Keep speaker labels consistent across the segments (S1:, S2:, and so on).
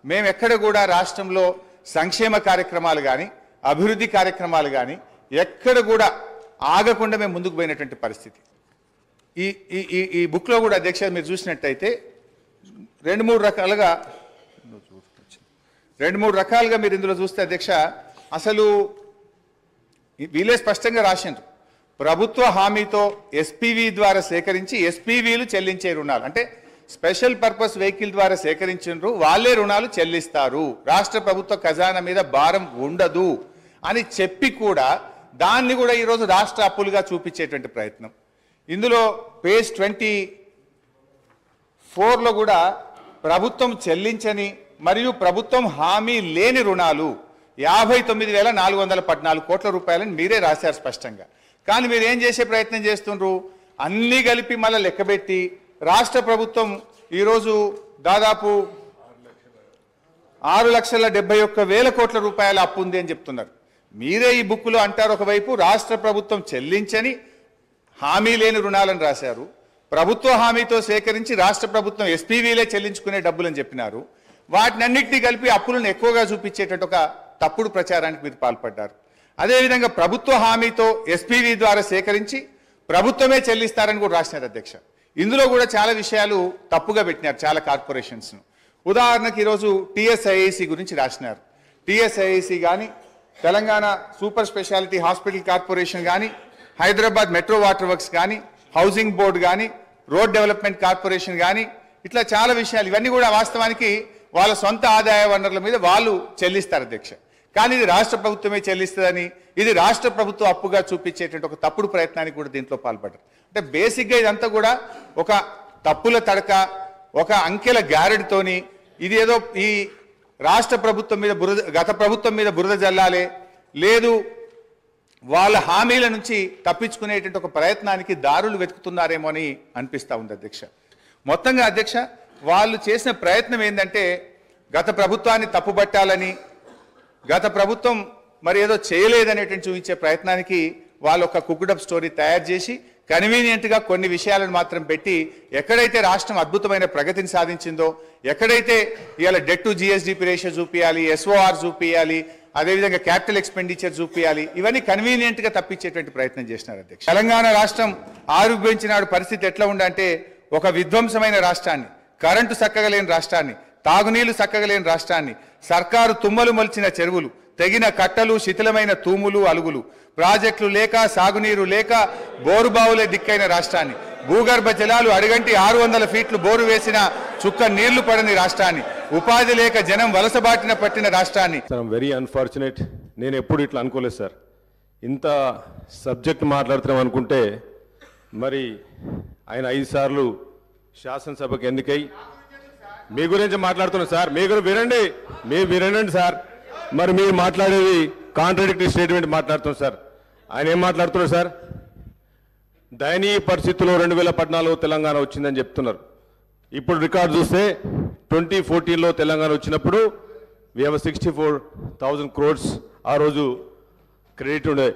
S1: మేము ఎక్కడ కూడా రాష్ట్రంలో సంక్షేమ కార్యక్రమాలు కానీ అభివృద్ధి కార్యక్రమాలు కానీ ఎక్కడ కూడా ఆగకుండా మేము ముందుకు పోయినటువంటి పరిస్థితి. ఈ ఈ ఈ ఈ బుక్లో కూడా అధ్యక్ష మీరు చూసినట్టయితే రెండు మూడు రకాలుగా మీరు ఇందులో చూస్తే అధ్యక్ష అసలు వీళ్ళే స్పష్టంగా రాసిండ్రు. ప్రభుత్వ హామీతో ఎస్పీవీ ద్వారా సేకరించి ఎస్పీవీలు చెల్లించే రుణాలు అంటే స్పెషల్ పర్పస్ వెహికల్ ద్వారా సేకరించారు, వాళ్ళే రుణాలు చెల్లిస్తారు, రాష్ట్ర ప్రభుత్వ ఖజానా మీద భారం ఉండదు అని చెప్పి కూడా దాన్ని కూడా ఈరోజు రాష్ట్ర అప్పులుగా చూపించేటువంటి ప్రయత్నం. ఇందులో పేజ్ 24లో కూడా ప్రభుత్వం చెల్లించని మరియు ప్రభుత్వం హామీ లేని రుణాలు 59,414 కోట్ల రూపాయలని మీరే రాశారు స్పష్టంగా. కానీ మీరు ఏం చేసే ప్రయత్నం చేస్తుండ్రు, అన్నీ కలిపి మళ్ళీ లెక్కబెట్టి రాష్ట్ర ప్రభుత్వం ఈరోజు దాదాపు 6,71,000 కోట్ల రూపాయల అప్పు ఉంది అని చెప్తున్నారు. మీరే ఈ బుక్లో అంటారు, ఒకవైపు రాష్ట్ర ప్రభుత్వం చెల్లించని హామీ లేని రుణాలను రాశారు, ప్రభుత్వ హామీతో సేకరించి రాష్ట్ర ప్రభుత్వం ఎస్పీవీలే చెల్లించుకునే డబ్బులని చెప్పినారు. వాటినన్నింటినీ కలిపి అప్పులను ఎక్కువగా చూపించేటట్టు ఒక తప్పుడు ప్రచారానికి మీరు పాల్పడ్డారు. అదేవిధంగా ప్రభుత్వ హామీతో ఎస్పీవీ ద్వారా సేకరించి ప్రభుత్వమే చెల్లిస్తారని కూడా రాసినారు అధ్యక్ష. ఇందులో కూడా చాలా విషయాలు తప్పుగా పెట్టినారు చాలా కార్పొరేషన్స్ను. ఉదాహరణకు ఈరోజు టీఎస్ఐఐసి గురించి రాసినారు. టీఎస్ఐఐసి కానీ, Telangana super speciality hospital corporation కానీ, హైదరాబాద్ మెట్రో వాటర్ వర్క్స్ కానీ, హౌసింగ్ బోర్డు కానీ, రోడ్ డెవలప్మెంట్ కార్పొరేషన్ కానీ, ఇట్లా చాలా విషయాలు ఇవన్నీ కూడా వాస్తవానికి వాళ్ళ సొంత ఆదాయ వనరుల మీద వాళ్ళు చెల్లిస్తారు అధ్యక్ష. కానీ ఇది రాష్ట్ర ప్రభుత్వమే చెల్లిస్తుందని, ఇది రాష్ట్ర ప్రభుత్వ అప్పుగా చూపించేటువంటి ఒక తప్పుడు ప్రయత్నానికి కూడా దీంట్లో పాల్పడ్డారు. అంటే బేసిక్గా ఇదంతా కూడా ఒక తప్పుల తడక, ఒక అంకెల గ్యారెడ్తోని ఇది ఏదో ఈ రాష్ట్ర ప్రభుత్వం మీద గత ప్రభుత్వం మీద బురద జల్లాలే, లేదు వాళ్ళ హామీల నుంచి తప్పించుకునేటువంటి ఒక ప్రయత్నానికి దారులు వెతుకుతున్నారేమో అని అనిపిస్తూ ఉంది అధ్యక్ష. మొత్తంగా అధ్యక్ష వాళ్ళు చేసిన ప్రయత్నం ఏంటంటే గత ప్రభుత్వాన్ని తప్పుబట్టాలని, గత ప్రభుత్వం మరి ఏదో చేయలేదనేటువంటి చూపించే ప్రయత్నానికి వాళ్ళు ఒక కుక్డప్ స్టోరీ తయారు చేసి కన్వీనియంట్గా కొన్ని విషయాలను మాత్రం పెట్టి ఎక్కడైతే రాష్ట్రం అద్భుతమైన ప్రగతిని సాధించిందో, ఎక్కడైతే ఇవాళ డెట్ టు జిఎస్డిపి రేషియో చూపించాలి, ఎస్ఓఆర్ చూపించాలి, అదేవిధంగా క్యాపిటల్ ఎక్స్పెండిచర్ చూపించాలి, ఇవన్నీ కన్వీనియంట్గా తప్పించేటువంటి ప్రయత్నం చేసినారు అధ్యక్ష. తెలంగాణ రాష్ట్రం ఆవిర్భవించిన పరిస్థితి ఎట్లా ఉందంటే ఒక విధ్వంసమైన రాష్ట్రాన్ని, కరెంటు చక్కగలేని రాష్ట్రాన్ని, తాగునీళ్లు చక్కగలేని రాష్ట్రాన్ని, సర్కారు తుమ్మలు మొలిచిన చెరువులు, తెగిన కట్టలు, శిథిలమైన తూములు అలుగులు, ప్రాజెక్టులు లేక, సాగునీరు లేక, బోరుబావులే దిక్కైన రాష్ట్రాన్ని, భూగర్భ జలాలు అడిగంటి 600 ఫీట్లు బోరు వేసిన చుక్క నీళ్లు పడని రాష్ట్రాన్ని, ఉపాధి లేక జనం వలసబాటిన పట్టిన రాష్ట్రాన్ని.
S2: Very unfortunate. నేను ఎప్పుడు ఇట్లా అనుకోలేదు సార్. ఇంత సబ్జెక్ట్ మాట్లాడుతున్నాం అనుకుంటే మరి ఆయన 5 సార్లు శాసనసభకు ఎన్నికై మీ గురించి మాట్లాడుతున్నాం సార్. మీ గురించి వినండి సార్. మరి మీరు మాట్లాడేది కాంట్రాడిక్టరీ స్టేట్మెంట్ మాట్లాడుతున్నాం సార్. ఆయన ఏం మాట్లాడుతున్నారు సార్? దయనీయ పరిస్థితుల్లో 2014 తెలంగాణ వచ్చిందని చెప్తున్నారు. ఇప్పుడు రికార్డు చూస్తే 2014లో తెలంగాణ వచ్చినప్పుడు we have 64,000 crores ఆ రోజు క్రెడిట్ ఉండే.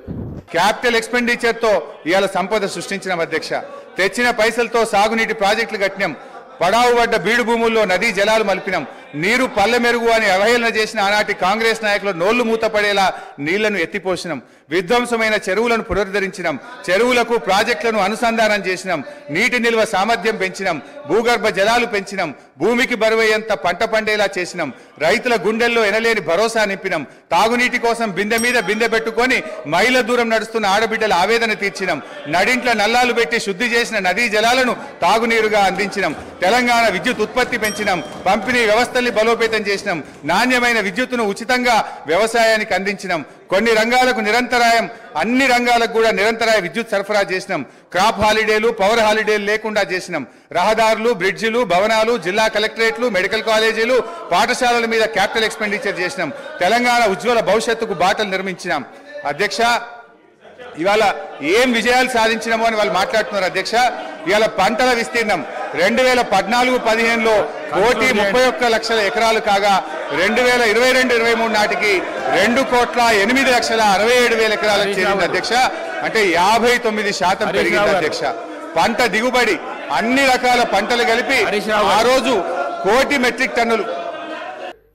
S1: క్యాపిటల్ ఎక్స్పెండిచర్ తో ఇవాళ సంపద సృష్టించిన అధ్యక్ష, తెచ్చిన పైసలతో సాగునీటి ప్రాజెక్టులు కట్టినాం, పడావు పడ్డ బీడు భూముల్లో నదీ జలాలు మలిపినాం, నీరు పల్లె మెరుగు అని అవహేళన చేసిన ఆనాటి కాంగ్రెస్ నాయకులు నోళ్లు మూతపడేలా నీళ్లను ఎత్తిపోసినాం, విధ్వంసమైన చెరువులను పునరుద్ధరించినాం, చెరువులకు ప్రాజెక్టులను అనుసంధానం చేసినాం, నీటి నిల్వ సామర్థ్యం పెంచినాం, భూగర్భ జలాలు పెంచినాం, భూమికి బరువయ్యేంత పంట పండేలా చేసినాం, రైతుల గుండెల్లో ఎనలేని భరోసా నింపినాం, తాగునీటి కోసం బిందె మీద బిందె పెట్టుకొని మైళ్ళ దూరం నడుస్తున్న ఆడబిడ్డల ఆవేదన తీర్చినాం, నడింట్ల నల్లాలు పెట్టి శుద్ధి చేసిన నదీ జలాలను తాగునీరుగా అందించినాం, తెలంగాణ విద్యుత్ ఉత్పత్తి పెంచినాం, పంపిణీ వ్యవస్థల్ని బలోపేతం చేసినాం, నాణ్యమైన విద్యుత్తును ఉచితంగా వ్యవసాయానికి అందించినాం, కొన్ని రంగాలకు నిరంతరాయం, అన్ని రంగాలకు కూడా నిరంతరాయ విద్యుత్ సరఫరా చేసినాం, క్రాప్ హాలిడేలు, పవర్ హాలిడేలు లేకుండా చేసినాం, రహదారులు, బ్రిడ్జిలు, భవనాలు, జిల్లా కలెక్టరేట్లు, మెడికల్ కాలేజీలు, పాఠశాలల మీద క్యాపిటల్ ఎక్స్పెండిచర్ చేసినాం, తెలంగాణ ఉజ్వల భవిష్యత్తుకు బాటలు నిర్మించినాం. అధ్యక్ష ఇవాళ ఏం విజయాలు సాధించినామో అని వాళ్ళు మాట్లాడుతున్నారు అధ్యక్ష. ఇవాళ పంటల విస్తీర్ణం 2014-15లో 1,31,00,000 ఎకరాలు కాగా 2022-23 నాటికి 2,08,67,000 ఎకరాలకు చేరింది అధ్యక్ష. అంటే 59% పెరిగింది అధ్యక్ష. పంట దిగుబడి అన్ని రకాల పంటలు కలిపి ఆ రోజు 1,00,000 మెట్రిక్ టన్నులు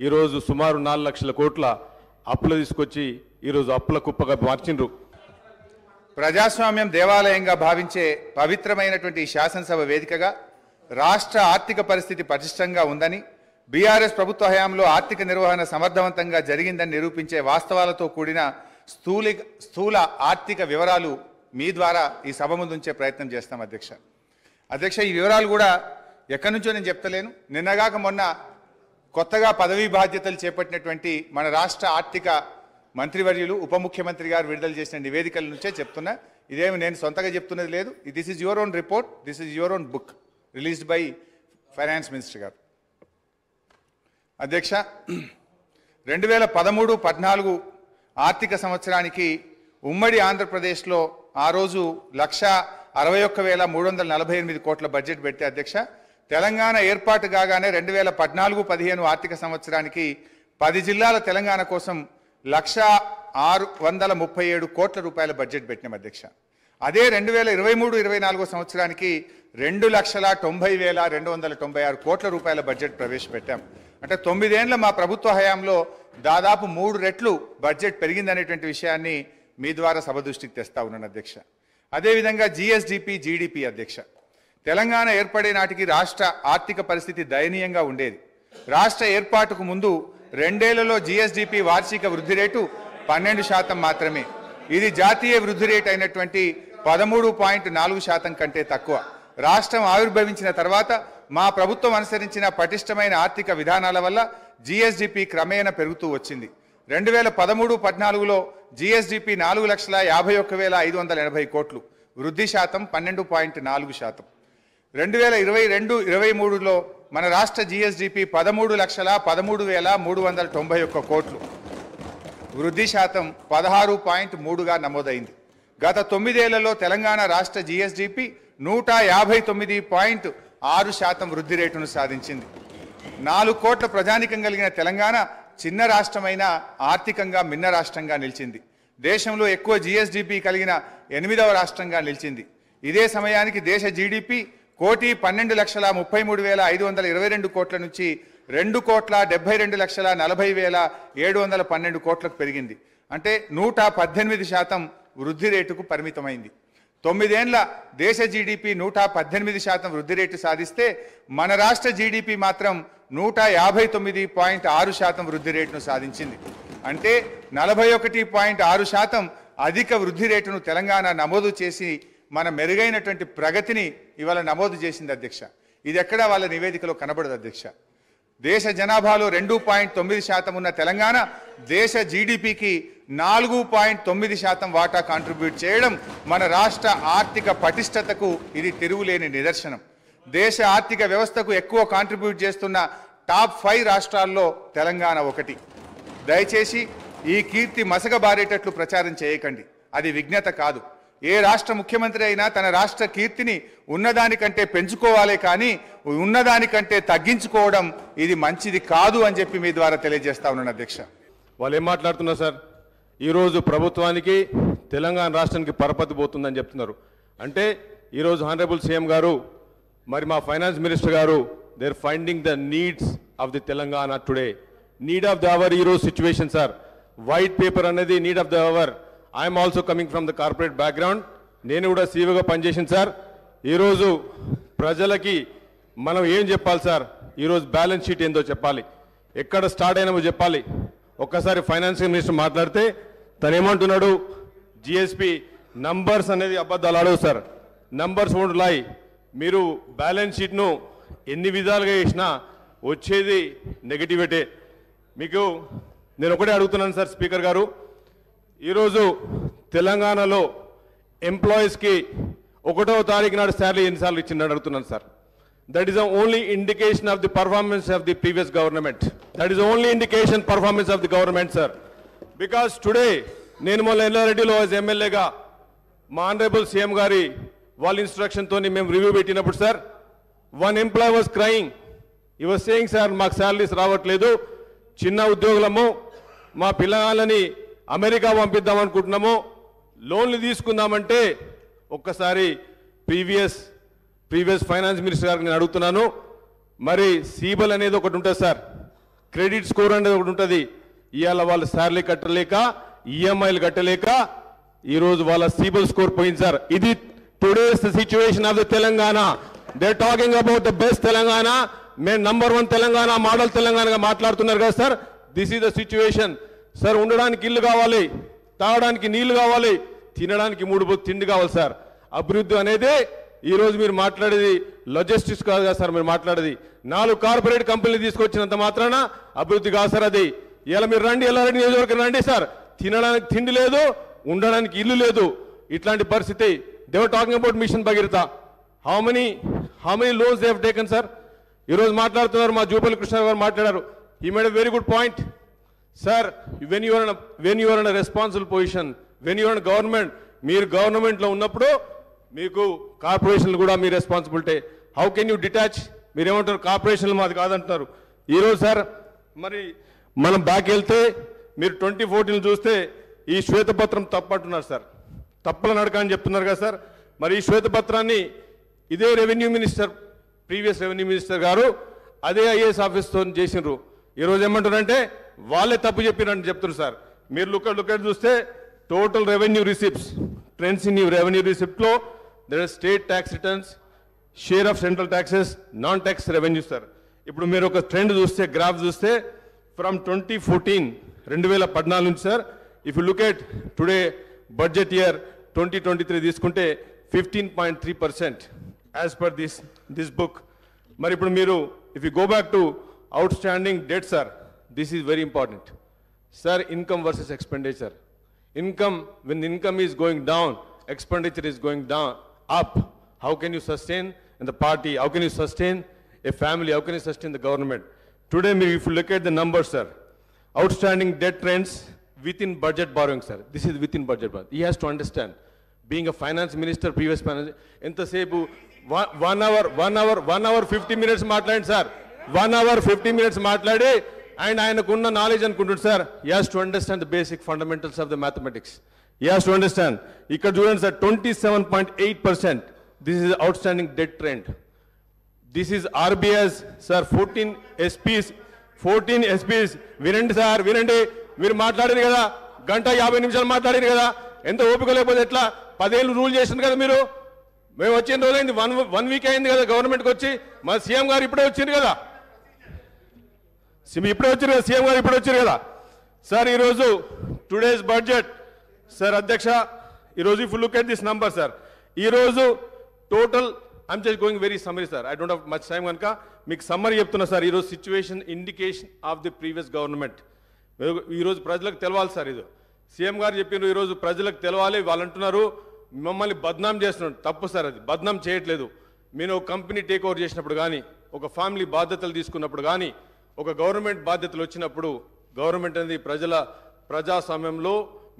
S2: ఈరోజు సుమారు 4 లక్షల కోట్ల అప్పులు తీసుకొచ్చి ఈరోజు అప్పుల కుప్పగా మార్చిండ్రు.
S1: ప్రజాస్వామ్యం దేవాలయంగా భావించే పవిత్రమైనటువంటి ఈ శాసనసభ వేదికగా రాష్ట్ర ఆర్థిక పరిస్థితి పటిష్టంగా ఉందని, బీఆర్ఎస్ ప్రభుత్వ హయాంలో ఆర్థిక నిర్వహణ సమర్థవంతంగా జరిగిందని నిరూపించే వాస్తవాలతో కూడిన స్థూల ఆర్థిక వివరాలు మీ ద్వారా ఈ సభ ముందు ఉంచే ప్రయత్నం చేస్తాం అధ్యక్ష. ఈ వివరాలు కూడా ఎక్కడి నుంచో నేను చెప్తలేను. నిన్నగాక మొన్న కొత్తగా పదవీ బాధ్యతలు చేపట్టినటువంటి మన రాష్ట్ర ఆర్థిక మంత్రివర్యులు ఉప ముఖ్యమంత్రి గారు విడుదల చేసిన నివేదికల నుంచే చెప్తున్నా. ఇదేమి నేను సొంతగా చెప్తున్నది లేదు. This is your own report, this is your own book released by finance minister గారు. అధ్యక్ష, 2013-14 ఆర్థిక సంవత్సరానికి ఉమ్మడి ఆంధ్రప్రదేశ్లో ఆ రోజు 1,61,348 కోట్ల బడ్జెట్ పెడితే అధ్యక్ష, తెలంగాణ ఏర్పాటు కాగానే 2014-15 ఆర్థిక సంవత్సరానికి 10 జిల్లాల తెలంగాణ కోసం 1,637 కోట్ల రూపాయల బడ్జెట్ పెట్టినాం అధ్యక్ష. అదే 2023-24 సంవత్సరానికి 2,90,296 కోట్ల రూపాయల బడ్జెట్ ప్రవేశపెట్టాం. అంటే 9 ఏళ్ల మా ప్రభుత్వ హయాంలో దాదాపు 3 రెట్లు బడ్జెట్ పెరిగిందనేటువంటి విషయాన్ని మీ ద్వారా సభ దృష్టికి తెస్తా ఉన్నాను అధ్యక్ష. అదేవిధంగా జిఎస్డిపి, జీడిపి అధ్యక్ష, తెలంగాణ ఏర్పడే నాటికి రాష్ట్ర ఆర్థిక పరిస్థితి దయనీయంగా ఉండేది. రాష్ట్ర ఏర్పాటుకు ముందు 2 ఏళ్లలో జిఎస్డిపి వార్షిక వృద్ధి రేటు 12% మాత్రమే. ఇది జాతీయ వృద్ధి రేటు అయినటువంటి 13.4% కంటే తక్కువ. రాష్ట్రం ఆవిర్భవించిన తర్వాత మా ప్రభుత్వం అనుసరించిన పటిష్టమైన ఆర్థిక విధానాల వల్ల జిఎస్డిపి క్రమేణా పెరుగుతూ వచ్చింది. 2013-14లో జిఎస్డిపి 4,51,580 కోట్లు, వృద్ధి శాతం 12.4%. 2022-23లో మన రాష్ట్ర జిఎస్డిపి 13,13,391 కోట్లు, వృద్ధి శాతం 16.3గా నమోదైంది. గత 9 ఏళ్లలో తెలంగాణ రాష్ట్ర జిఎస్డిపి 159.6% వృద్ధి రేటును సాధించింది. 4 కోట్ల ప్రజానికం కలిగిన తెలంగాణ చిన్న రాష్ట్రమైన ఆర్థికంగా మిన్న రాష్ట్రంగా నిలిచింది. దేశంలో ఎక్కువ జిఎస్డిపి కలిగిన 8వ రాష్ట్రంగా నిలిచింది. ఇదే సమయానికి దేశ జీడిపి 1,33,522 కోట్ల నుంచి 2,72,40,712 కోట్లకు పెరిగింది. అంటే 118% వృద్ధి రేటుకు పరిమితమైంది. 9 ఏళ్ల దేశ జీడిపి 118% వృద్ధి రేటు సాధిస్తే మన రాష్ట్ర జీడిపి మాత్రం 159.6% వృద్ధి రేటును సాధించింది. అంటే 41.6% అధిక వృద్ధి రేటును తెలంగాణ నమోదు చేసి మన మెరుగైనటువంటి ప్రగతిని ఇవాళ నమోదు చేసింది అధ్యక్ష. ఇది ఎక్కడా వాళ్ళ నివేదికలో కనబడదు అధ్యక్ష. దేశ జనాభాలో 2.9% ఉన్న తెలంగాణ దేశ జీడిపికి 4.9% వాటా కాంట్రిబ్యూట్ చేయడం మన రాష్ట్ర ఆర్థిక పటిష్టతకు ఇది తిరుగులేని నిదర్శనం. దేశ ఆర్థిక వ్యవస్థకు ఎక్కువ కాంట్రిబ్యూట్ చేస్తున్న టాప్ 5 రాష్ట్రాల్లో తెలంగాణ ఒకటి. దయచేసి ఈ కీర్తి మసకబారేటట్లు ప్రచారం చేయకండి, అది విజ్ఞత కాదు. ఏ రాష్ట్ర ముఖ్యమంత్రి అయినా తన రాష్ట్ర కీర్తిని ఉన్నదానికంటే పెంచుకోవాలే కానీ ఉన్నదానికంటే తగ్గించుకోవడం ఇది మంచిది కాదు అని చెప్పి మీ ద్వారా తెలియజేస్తా ఉన్నాను అధ్యక్ష.
S2: వాళ్ళు ఏం మాట్లాడుతున్నారు సార్? ఈరోజు ప్రభుత్వానికి తెలంగాణ రాష్ట్రానికి పరపతి పోతుందని చెప్తున్నారు. అంటే ఈరోజు హానరబుల్ సీఎం గారు మరి మా ఫైనాన్స్ మినిస్టర్ గారు they are finding the needs of the Telangana today, need of the hour ఈరోజు సిచ్యువేషన్ సార్. వైట్ పేపర్ అనేది need of the hour. I'm also coming from the corporate background. నేను కూడా సీఈఓగా పనిచేసింది sir. ఈరోజు ప్రజలకి మనం ఏం చెప్పాలి సార్? ఈరోజు బ్యాలెన్స్ షీట్ ఏందో చెప్పాలి, ఎక్కడ స్టార్ట్ అయినామో చెప్పాలి. ఒక్కసారి ఫైనాన్స్ మినిస్టర్ మాట్లాడితే తను ఏమంటున్నాడు, జిఎస్పి నంబర్స్ అనేది అబద్ధాలు ఆడవు సార్, నంబర్స్ వోంట్ లై. మీరు బ్యాలెన్స్ షీట్ను ఎన్ని విధాలుగా చేసినా వచ్చేది నెగటివిటీ. మీకు నేను ఒకటే అడుగుతున్నాను సార్ స్పీకర్ గారు, ఈరోజు తెలంగాణలో ఎంప్లాయీస్కి 1వ తారీఖు నాడు శాలరీ ఎన్నిసార్లు ఇచ్చిందని అడుగుతున్నాను sir. That is the only indication of the performance of the previous government. That is only indication performance of the government sir. Because today నేను మొన్న ఎల్లారెడ్డిలో ఎమ్మెల్యేగా మా ఆనరబుల్ సీఎం గారి వాళ్ళ ఇన్స్ట్రక్షన్తో మేము రివ్యూ పెట్టినప్పుడు sir, one employee was crying. He was saying sir మాకు salaries రావట్లేదు, చిన్న ఉద్యోగులము, మా పిల్లగాళ్ళని అమెరికా పంపిద్దాం అనుకుంటున్నాము, లోన్లు తీసుకుందామంటే ఒక్కసారి ప్రీవియస్ ఫైనాన్స్ మినిస్టర్ గారికి నేను అడుగుతున్నాను, మరి సీబల్ అనేది ఒకటి ఉంటుంది సార్, క్రెడిట్ స్కోర్ అనేది ఒకటి ఉంటుంది. ఇవాళ వాళ్ళు శాలరీ కట్టలేక, ఈఎంఐలు కట్టలేక ఈరోజు వాళ్ళ సిబిల్ స్కోర్ పోయింది సార్. ఇది today's situation of the Telangana. They talking about the best Telangana. మేము #1 తెలంగాణ, మోడల్ తెలంగాణగా మాట్లాడుతున్నారు కదా sir. This is the situation sir. ఉండడానికి ఇల్లు కావాలి, తాగడానికి నీళ్లు కావాలి, తినడానికి 3 తిండి కావాలి సార్. అభివృద్ధి అనేది ఈరోజు మీరు మాట్లాడేది లాజిస్టిక్స్ కాదు కదా సార్. మీరు మాట్లాడేది 4 కార్పొరేట్ కంపెనీలు తీసుకొచ్చినంత మాత్రాన అభివృద్ధి కాదు సార్ అది. ఇలా మీరు రండి, ఎల్లారెడ్డి నియోజకవర్గం రండి సార్. తినడానికి తిండి లేదు, ఉండడానికి ఇల్లు లేదు. ఇట్లాంటి పరిస్థితి. They were talking about mission Bhagiratha. How many loans they have taken sir. ఈరోజు మాట్లాడుతున్నారు, మా జూపల్లి కృష్ణ గారు మాట్లాడారు. He made a very good point sir. When you are in responsible position, when you are in government, మీరు గవర్నమెంట్లో ఉన్నప్పుడు మీకు కార్పొరేషన్లు కూడా మీ responsibility. How can you detach? మీరు ఏమంటారు, కార్పొరేషన్లు మాది కాదంటున్నారు. ఈరోజు సార్ మరి మనం బ్యాక్ వెళ్తే మీరు 2014 చూస్తే ఈ శ్వేతపత్రం తప్పంటున్నారు సార్. తప్పుల నడక అని చెప్తున్నారు కదా సార్. మరి ఈ శ్వేతపత్రాన్ని ఇదే revenue minister, previous revenue minister గారు అదే ఐఏఎస్ ఆఫీస్తో చేసినారు. ఈరోజు ఏమంటారంటే వాళ్ళే తప్పు చెప్పినట్టు చెప్తున్నారు సార్. మీరు లుక్ చూస్తే total revenue receipts, trends in revenue రిసిప్ట్లో there are state tax returns, share of central taxes, non tax revenue sir. ఇప్పుడు మీరు ఒక ట్రెండ్ చూస్తే, గ్రాఫ్ చూస్తే ఫ్రమ్ 2014 నుంచి sir, if you look at today budget year 2023 తీసుకుంటే 15.3% as per this book. మరి ఇప్పుడు మీరు if you go back to out standing debt sir, this is very important sir. Income versus expenditure. Income, when the income is going down, expenditure is going down, up. How can you sustain in the party? How can you sustain a family? How can you sustain the government? Today, if you look at the numbers, sir, outstanding debt trends within budget borrowing, sir. This is within budget borrowing. He has to understand. Being a finance minister, previous finance, entasepu 1 hour 50 minutes matladi, sir. 1 hour 50 minutes matladi. And ఆయనకున్న knowledge అనుకుంటుంది sir. He has to understand the basic fundamentals of the mathematics. He has to understand. ఇక్కడ చూడండి sir, 27.8%. This is outstanding debt trend. This is RBI's sir. 14 SPs. వినండి sir, వినండి. మీరు మాట్లాడారు కదా, 1:50 నిమిషాలు మాట్లాడారు కదా. ఎంత ఓపిక లేకపోతే ఎట్లా? 10 ఏళ్ళు రూల్ చేసింది కదా మీరు. మేము వచ్చిన రోజైంది, 1 వీక్ అయింది కదా గవర్నమెంట్కి వచ్చి. మా సీఎం గారు ఇప్పుడే వచ్చింది కదా, ఇప్పుడే వచ్చారు కదా, సీఎం గారు ఇప్పుడే వచ్చారు కదా సార్. ఈరోజు టుడేస్ బడ్జెట్ సార్ అధ్యక్ష, ఈరోజు if look at this number sir, ఈరోజు total I'm just going very summary sir. I don't have much time కనుక మీకు సమ్మరీ చెప్తున్నా సార్. ఈరోజు situation indication of the previous government. ఈరోజు ప్రజలకు తెలవాలి సార్. ఇది సీఎం గారు చెప్పినారు, ఈరోజు ప్రజలకు తెలవాలి. వాళ్ళు అంటున్నారు మమ్మల్ని బద్నాం చేస్తున్నారు. తప్పు సార్, అది బద్నాం చేయట్లేదు. మీరు ఒక కంపెనీ టేక్ ఓవర్ చేసినప్పుడు కానీ, ఒక ఫ్యామిలీ బాధ్యతలు తీసుకున్నప్పుడు కానీ, ఒక గవర్నమెంట్ బాధ్యతలు వచ్చినప్పుడు, గవర్నమెంట్ అనేది ప్రజాస్వామ్యంలో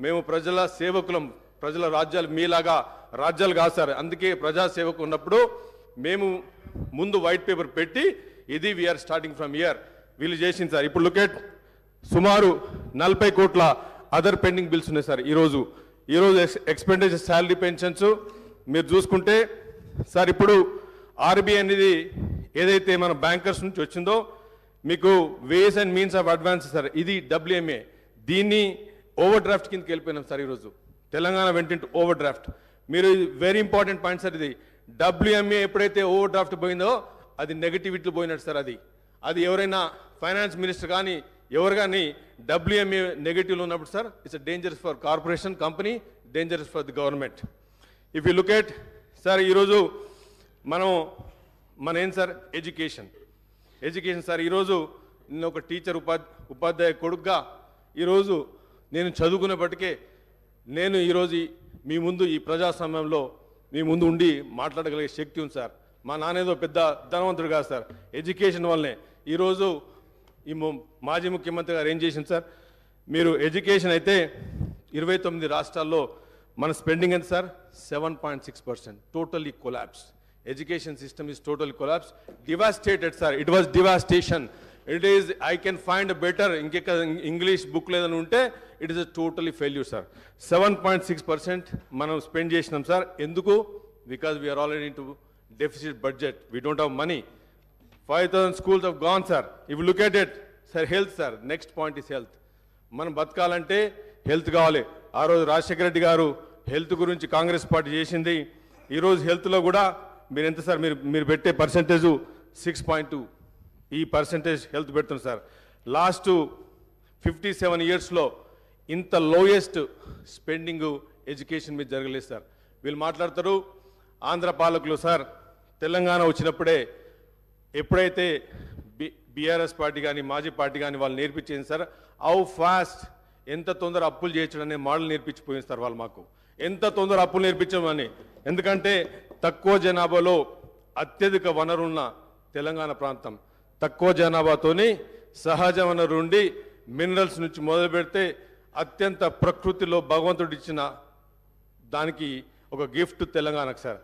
S2: మేము ప్రజల సేవకులం. ప్రజల రాజ్యాలు మీలాగా రాజ్యాలు కాదు సార్. అందుకే ప్రజాసేవకు ఉన్నప్పుడు మేము ముందు వైట్ పేపర్ పెట్టి ఇది వీఆర్ స్టార్టింగ్ ఫ్రమ్ ఇయర్ వీళ్ళు చేసింది సార్. ఇప్పుడు లుక్ ఎట్ సుమారు 40 కోట్ల అదర్ పెండింగ్ బిల్స్ ఉన్నాయి సార్. ఈరోజు ఎక్స్పెండిచర్, శాలరీ, పెన్షన్స్ మీరు చూసుకుంటే సార్, ఇప్పుడు ఆర్బీఐ అనేది ఏదైతే మన బ్యాంకర్స్ నుంచి వచ్చిందో మీకు ways and means of advance sir, ఇది WMA. దీన్ని ఓవర్ డ్రాఫ్ట్ కిందకి వెళ్ళిపోయినాం సార్. ఈరోజు తెలంగాణ వెంట ఓవర్ డ్రాఫ్ట్. మీరు వెరీ ఇంపార్టెంట్ పాయింట్ సార్. ఇది WMA ఎప్పుడైతే ఓవర్ డ్రాఫ్ట్ పోయిందో అది నెగటివిటీ పోయినట్టు సార్. అది ఎవరైనా ఫైనాన్స్ మినిస్టర్ కానీ ఎవరు కానీ WMA నెగటివ్లో ఉన్నప్పుడు sir, it's dangerous for corporation company, dangerous for the government. If you look at sir, ఈరోజు మన ఏం సార్, ఎడ్యుకేషన్ సార్. ఈరోజు నేను ఒక టీచర్ ఉపాధ్యాయ కొడుకుగా ఈరోజు నేను చదువుకునేప్పటికే నేను ఈరోజు మీ ముందు ఈ ప్రజాస్వామ్యంలో మీ ముందు ఉండి మాట్లాడగలిగే శక్తి ఉంది సార్. మా నాన్నేదో పెద్ద ధనవంతుడు కాదు సార్. ఎడ్యుకేషన్ వల్లనే ఈరోజు ఈ మాజీ ముఖ్యమంత్రి గారు ఏం చేసింది సార్, మీరు ఎడ్యుకేషన్ అయితే 29 రాష్ట్రాల్లో మన స్పెండింగ్ ఎంత sir, 7.6%. Totally collapse. Education system is totally collapsed, devastated sir. It was devastation. It is, I can find a better English book ledanu unte, it is a totally failure sir. 7.6% manam spend chesinam sir. Enduku? Because we are already into deficit budget. We don't have money. 5,000 schools have gone sir. If you look at it, sir health sir, next point is health. మనం బతకాలంటే health కావాలి. ఆ రోజు రాజశేఖర రెడ్డి గారు health గురించి Congress party చేసింది. ఈరోజు హెల్త్లో కూడా మీరు ఎంత సార్, మీరు పెట్టే పర్సంటేజు 6.2, ఈ పర్సంటేజ్ హెల్త్ పెడుతుంది సార్. లాస్ట్ 57 ఇయర్స్లో ఇంత లోయెస్ట్ స్పెండింగ్ ఎడ్యుకేషన్ మీద జరగలేదు సార్. వీళ్ళు మాట్లాడతారు ఆంధ్ర పాలకులు సార్, తెలంగాణ వచ్చినప్పుడే ఎప్పుడైతే బీఆర్ఎస్ పార్టీ కానీ మాజీ పార్టీ కానీ వాళ్ళు నేర్పించింది సార్, హౌ ఫాస్ట్, ఎంత తొందర అప్పులు చేయొచ్చు అనే మోడల్ నేర్పించిపోయింది సార్ వాళ్ళు మాకు. ఎంత తొందర అప్పులు నేర్పించమని. ఎందుకంటే తక్కువ జనాభాలో అత్యధిక వనరున్న తెలంగాణ ప్రాంతం, తక్కువ జనాభాతోని సహజ వనరు నుండి మినరల్స్ నుంచి మొదలు పెడితే అత్యంత ప్రకృతిలో భగవంతుడు ఇచ్చిన దానికి ఒక గిఫ్ట్ తెలంగాణకు సార్.